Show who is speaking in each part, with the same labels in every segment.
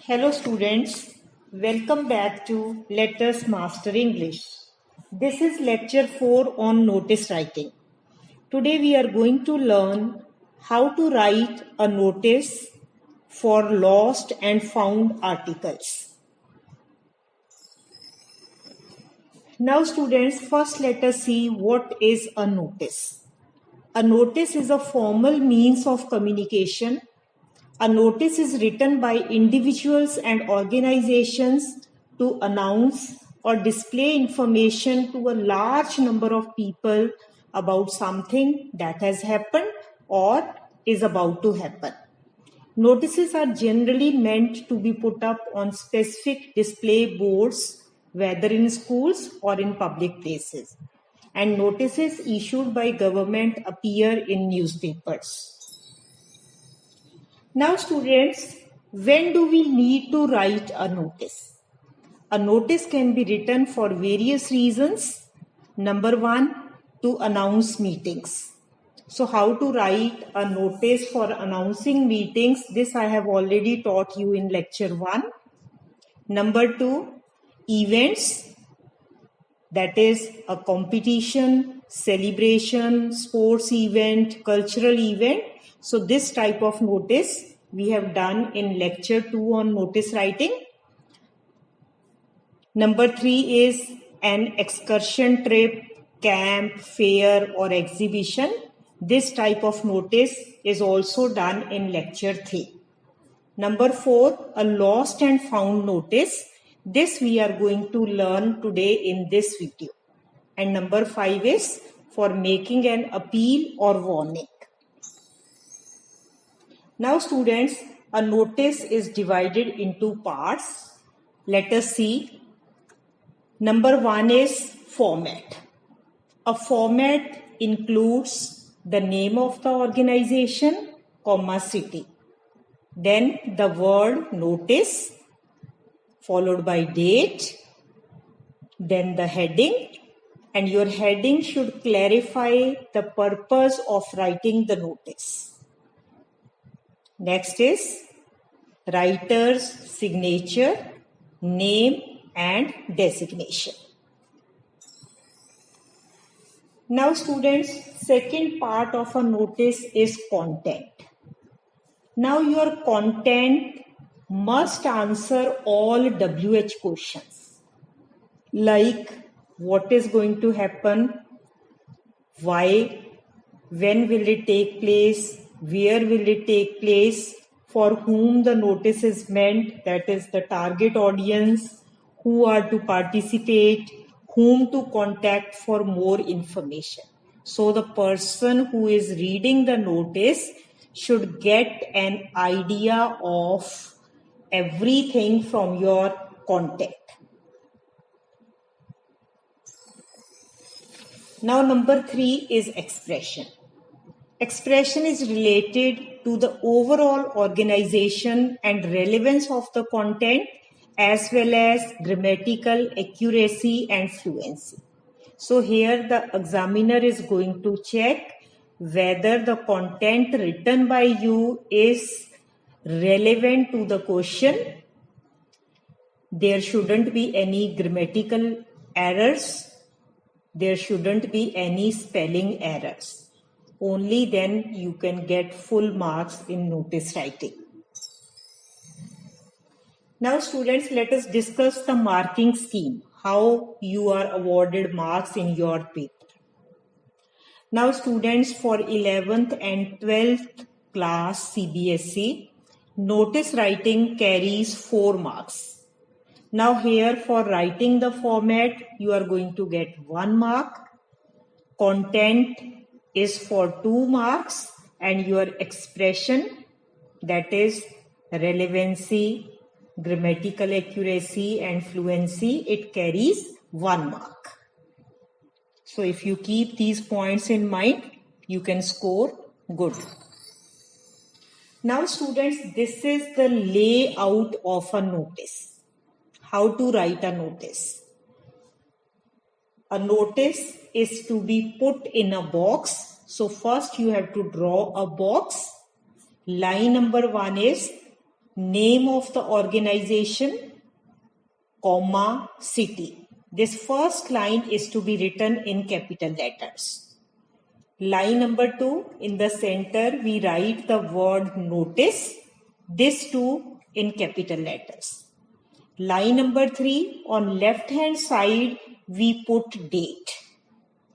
Speaker 1: Hello students, welcome back to Let Us Master English. This is lecture 4 on notice writing. Today we are going to learn how to write a notice for lost and found articles. Now students, first let us see what is a notice. A notice is a formal means of communication. A notice is written by individuals and organizations to announce or display information to a large number of people about something that has happened or is about to happen. Notices are generally meant to be put up on specific display boards, whether in schools or in public places. And notices issued by government appear in newspapers. Now students, when do we need to write a notice? A notice can be written for various reasons. Number one, to announce meetings. So how to write a notice for announcing meetings, this I have already taught you in lecture 1. Number 2, events, that is a competition, celebration, sports event, cultural event. So this type of notice we have done in lecture 2 on notice writing. Number 3 is an excursion trip, camp, fair or exhibition. This type of notice is also done in lecture 3. Number 4, a lost and found notice. This we are going to learn today in this video. And number 5 is for making an appeal or warning. Now students, a notice is divided into parts. Let us see. Number 1 is format. A format includes the name of the organization, city. Then the word notice, followed by date, then the heading, and your heading should clarify the purpose of writing the notice. Next is writer's signature, name and designation. Now students, second part of a notice is content. Now your content must answer all WH questions like what is going to happen, why, when will it take place, where will it take place, for whom the notice is meant, that is the target audience, who are to participate, whom to contact for more information. So the person who is reading the notice should get an idea of everything from your content. Now number 3 is expression. Expression is related to the overall organization and relevance of the content as well as grammatical accuracy and fluency. So here the examiner is going to check whether the content written by you is relevant to the question. There shouldn't be any grammatical errors. There shouldn't be any spelling errors. Only then you can get full marks in notice writing. Now students, let us discuss the marking scheme, how you are awarded marks in your paper. Now students, for 11th and 12th class CBSE, notice writing carries 4 marks. Now here for writing the format, you are going to get 1 mark. Content is for 2 marks and your expression, that is relevancy, grammatical accuracy and fluency, it carries 1 mark. So if you keep these points in mind, you can score good. Now students, this is the layout of a notice. How to write a notice. A notice is to be put in a box. So first you have to draw a box. Line number 1 is name of the organization, comma, city. This first line is to be written in capital letters. Line number 2, in the center, we write the word notice, this too in capital letters. Line number 3, on left hand side, we put date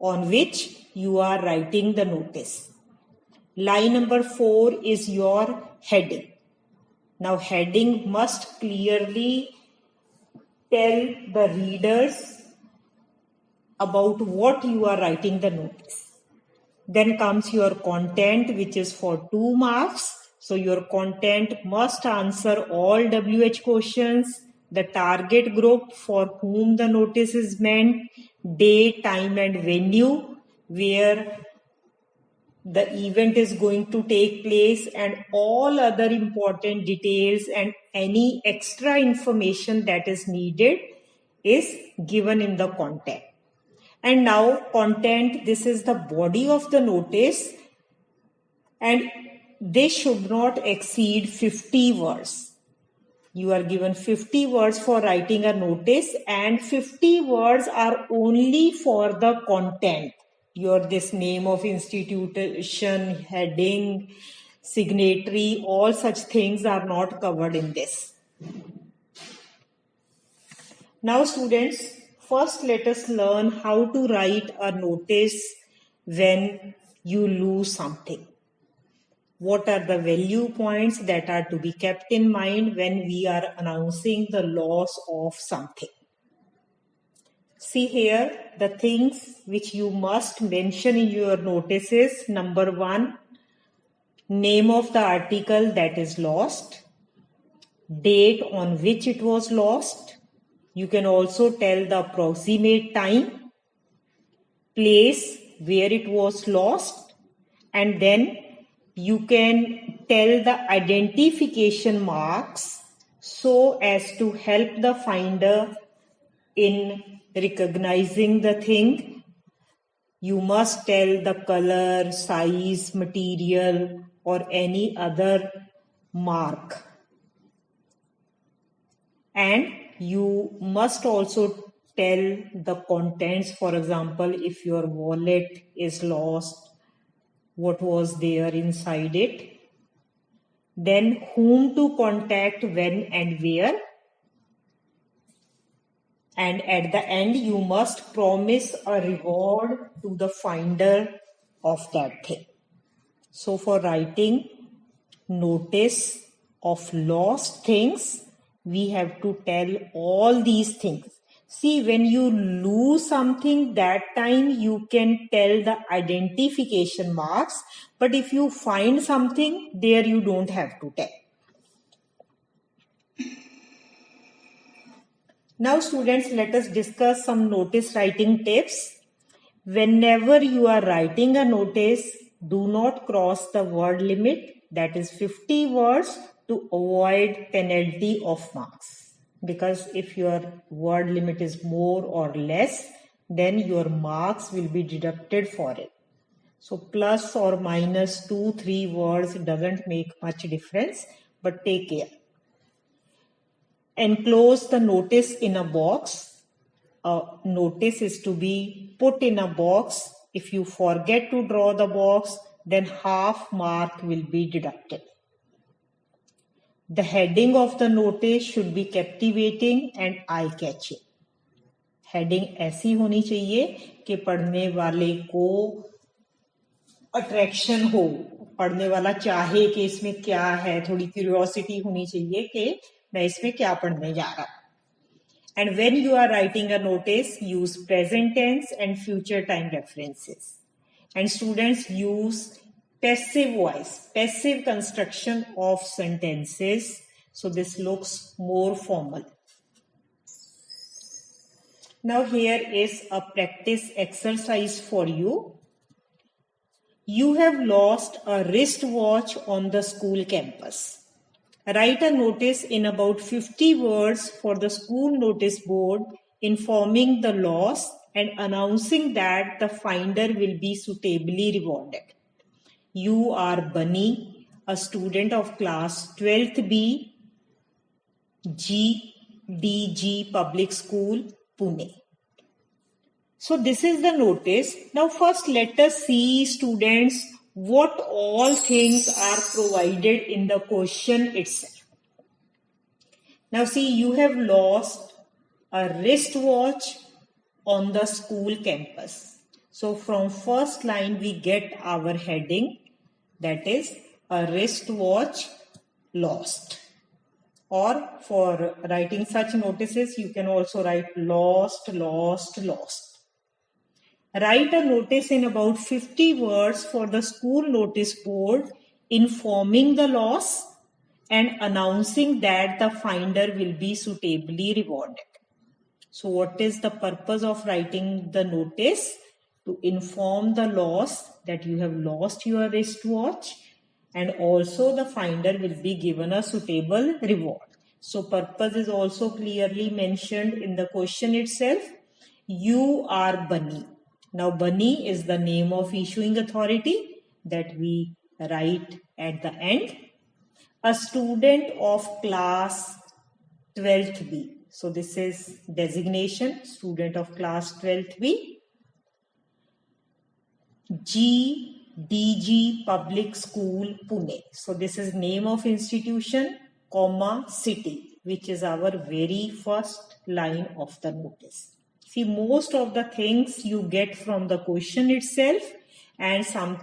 Speaker 1: on which you are writing the notice. Line number 4 is your heading. Now heading must clearly tell the readers about what you are writing the notice. Then comes your content, which is for 2 marks. So your content must answer all WH questions, the target group for whom the notice is meant, date, time and venue where the event is going to take place, and all other important details and any extra information that is needed is given in the content. And now content, this is the body of the notice, and this should not exceed 50 words. You are given 50 words for writing a notice, and 50 words are only for the content. This name of institution, heading, signatory, all such things are not covered in this. Now students, first let us learn how to write a notice when you lose something. What are the value points that are to be kept in mind when we are announcing the loss of something? See here, the things which you must mention in your notices. Number 1, name of the article that is lost, date on which it was lost. You can also tell the approximate time, place where it was lost, and then you can tell the identification marks so as to help the finder in recognizing the thing. You must tell the color, size, material, or any other mark. And you must also tell the contents. For example, if your wallet is lost, what was there inside it. Then whom to contact, when and where. And at the end, you must promise a reward to the finder of that thing. So for writing notice of lost things, we have to tell all these things. See, when you lose something, that time you can tell the identification marks. But if you find something, there you don't have to tell. Now students, let us discuss some notice writing tips. Whenever you are writing a notice, do not cross the word limit, that is 50 words, to avoid penalty of marks. Because if your word limit is more or less, then your marks will be deducted for it. So plus or minus 2-3 words doesn't make much difference, but take care. Enclose the notice in a box. A notice is to be put in a box. If you forget to draw the box, then half mark will be deducted. The heading of the notice should be captivating and eye-catching. Heading ऐसी होनी चाहिए कि पढ़ने वाले को attraction हो, पढ़ने वाला चाहे कि इसमें क्या है, थोड़ी क्यूरियोसिटी होनी चाहिए कि मैं इसमें क्या पढ़ने जा रहा हूं. And when you are writing a notice, use present tense and future time references. And students, use passive voice, passive construction of sentences. So this looks more formal. Now here is a practice exercise for you. You have lost a wristwatch on the school campus. Write a notice in about 50 words for the school notice board informing the loss and announcing that the finder will be suitably rewarded. You are Bunny, a student of class 12th B, GDG Public School, Pune. So this is the notice. Now first let us see, students, what all things are provided in the question itself. Now see, you have lost a wristwatch on the school campus. So from first line we get our heading, that is a wristwatch lost. Or for writing such notices, you can also write lost, lost, lost. Write a notice in about 50 words for the school notice board informing the loss and announcing that the finder will be suitably rewarded. So what is the purpose of writing the notice? To inform the loss that you have lost your wristwatch, and also the finder will be given a suitable reward. So purpose is also clearly mentioned in the question itself. You are Bunny. Now Bunny is the name of issuing authority that we write at the end. A student of class 12th B. So this is designation, student of class 12th B. GDG Public School, Pune. So this is name of institution, comma, city, which is our very first line of the notice. See, most of the things you get from the question itself, and some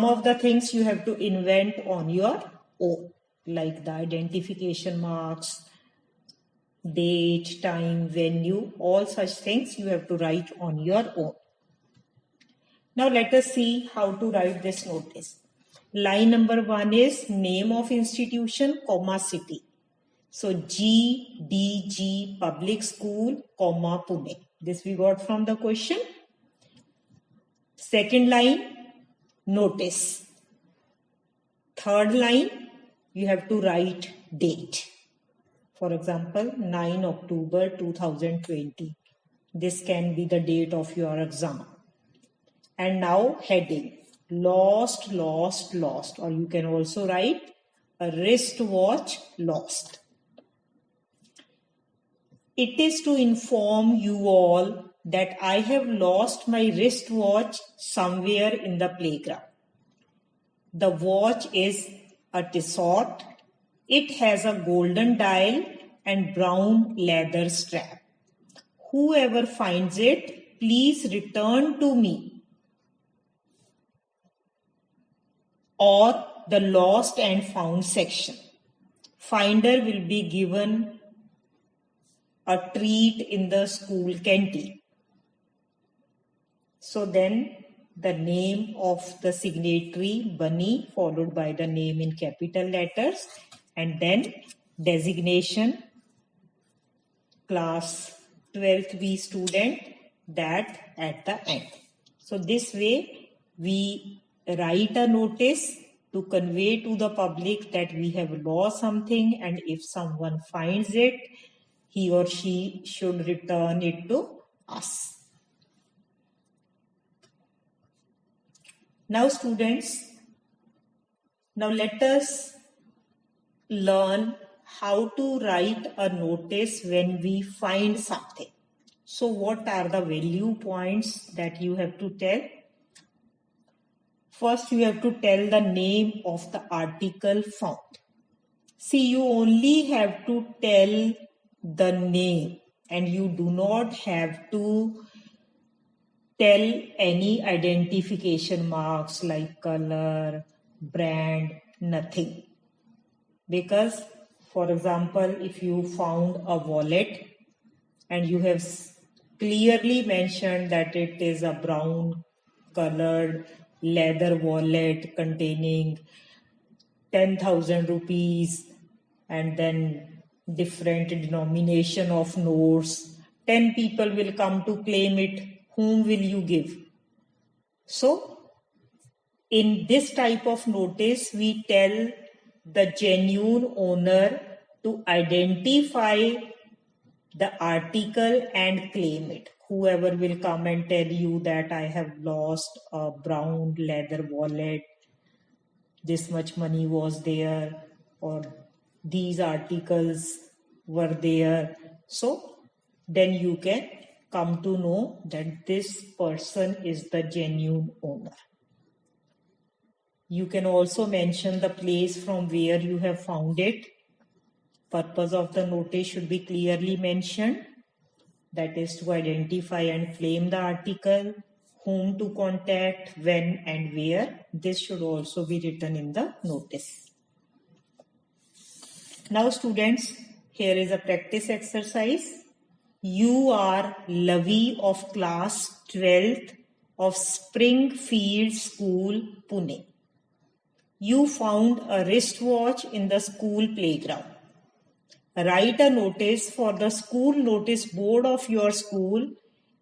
Speaker 1: of the things you have to invent on your own, like the identification marks, date, time, venue, all such things you have to write on your own. Now let us see how to write this notice. Line number 1 is name of institution, comma, city. So GDG Public School, comma, Pune. This we got from the question. Second line, notice. Third line, you have to write date. For example, 9 October 2020. This can be the date of your exam. And now heading, lost, lost, lost. Or you can also write a wristwatch lost. It is to inform you all that I have lost my wristwatch somewhere in the playground. The watch is a Tissot. It has a golden dial and brown leather strap. Whoever finds it, please return to me. Or the lost and found section. Finder will be given a treat in the school canteen. So then the name of the signatory, Bunny, followed by the name in capital letters, and then designation, class 12th B student, that at the end. So this way we write a notice to convey to the public that we have lost something, and if someone finds it, he or she should return it to us. Now students, now let us learn how to write a notice when we find something. So what are the value points that you have to tell? First, you have to tell the name of the article found. See, you only have to tell the name and you do not have to tell any identification marks like color, brand, nothing. Because, for example, if you found a wallet and you have clearly mentioned that it is a brown colored leather wallet containing 10,000 rupees and then different denomination of notes, 10 people will come to claim it, whom will you give? So in this type of notice, we tell the genuine owner to identify the article and claim it. Whoever will come and tell you that I have lost a brown leather wallet, this much money was there, or these articles were there. So then you can come to know that this person is the genuine owner. You can also mention the place from where you have found it. Purpose of the notice should be clearly mentioned. That is to identify and claim the article, whom to contact, when and where. This should also be written in the notice. Now students, here is a practice exercise. You are Lavi of class 12th of Springfield School, Pune. You found a wristwatch in the school playground. Write a notice for the school notice board of your school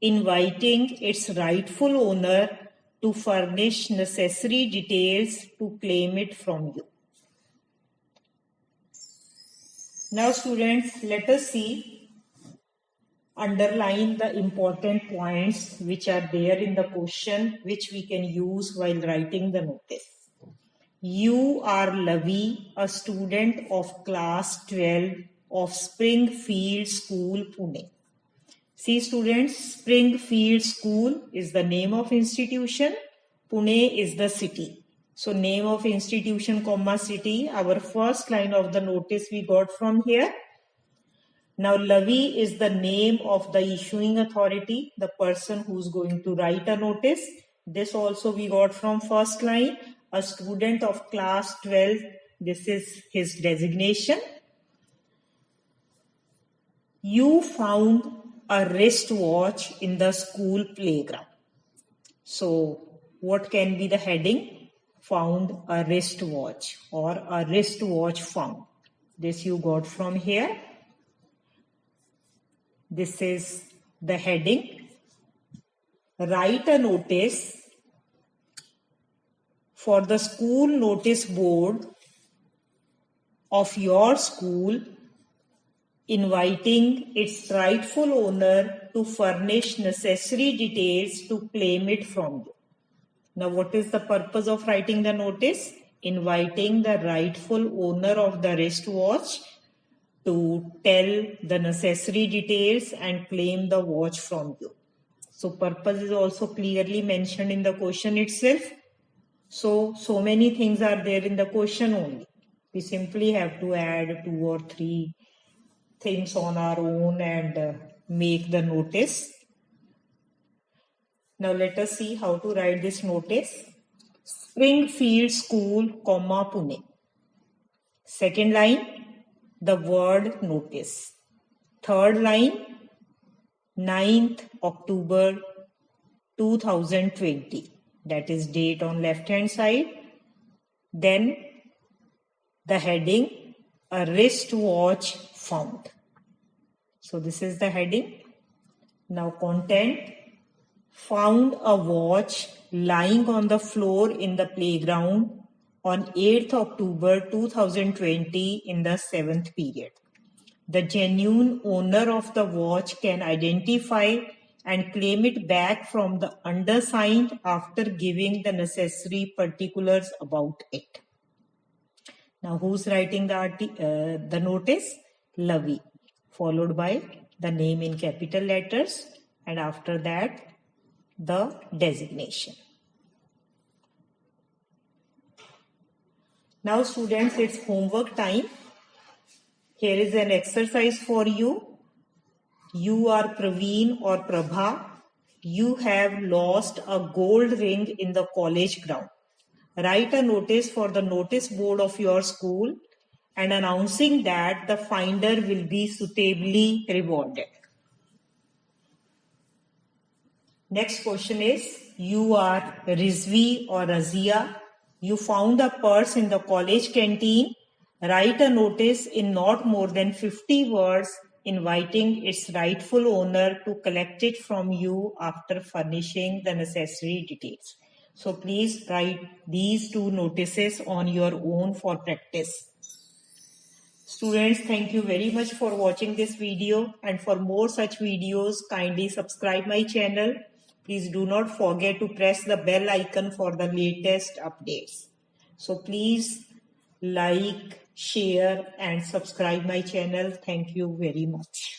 Speaker 1: inviting its rightful owner to furnish necessary details to claim it from you. Now students, let us see, underline the important points which are there in the question which we can use while writing the notice. You are Lavi, a student of class 12 of Springfield School, Pune. See students, Springfield School is the name of institution, Pune is the city. So name of institution, comma city, our first line of the notice we got from here. Now Lavi is the name of the issuing authority, the person who's going to write a notice. This also we got from first line. A student of class 12, this is his designation. You found a wristwatch in the school playground. So what can be the heading? Found a wristwatch or a wristwatch found. This you got from here. This is the heading. Write a notice for the school notice board of your school inviting its rightful owner to furnish necessary details to claim it from you. Now what is the purpose of writing the notice? Inviting the rightful owner of the wristwatch to tell the necessary details and claim the watch from you. So purpose is also clearly mentioned in the question itself. So many things are there in the question only. We simply have to add 2 or 3 things on our own and make the notice. Now let us see how to write this notice. Springfield School, comma Pune. Second line, the word notice. Third line, 9th October 2020. That is date on left hand side. Then the heading, a wristwatch found. So this is the heading. Now content, found a watch lying on the floor in the playground on 8th October 2020 in the 7th period. The genuine owner of the watch can identify and claim it back from the undersigned after giving the necessary particulars about it. Now who's writing the notice? Lavi, followed by the name in capital letters and after that the designation. Now students, it's homework time. Here is an exercise for you. You are Praveen or Prabha. You have lost a gold ring in the college ground. Write a notice for the notice board of your school and announcing that the finder will be suitably rewarded. Next question is, you are Rizvi or Razia. You found a purse in the college canteen. Write a notice in not more than 50 words inviting its rightful owner to collect it from you after furnishing the necessary details. So please write these 2 notices on your own for practice. Students, thank you very much for watching this video, and for more such videos, kindly subscribe my channel. Please do not forget to press the bell icon for the latest updates. So please like, share and subscribe my channel. Thank you very much.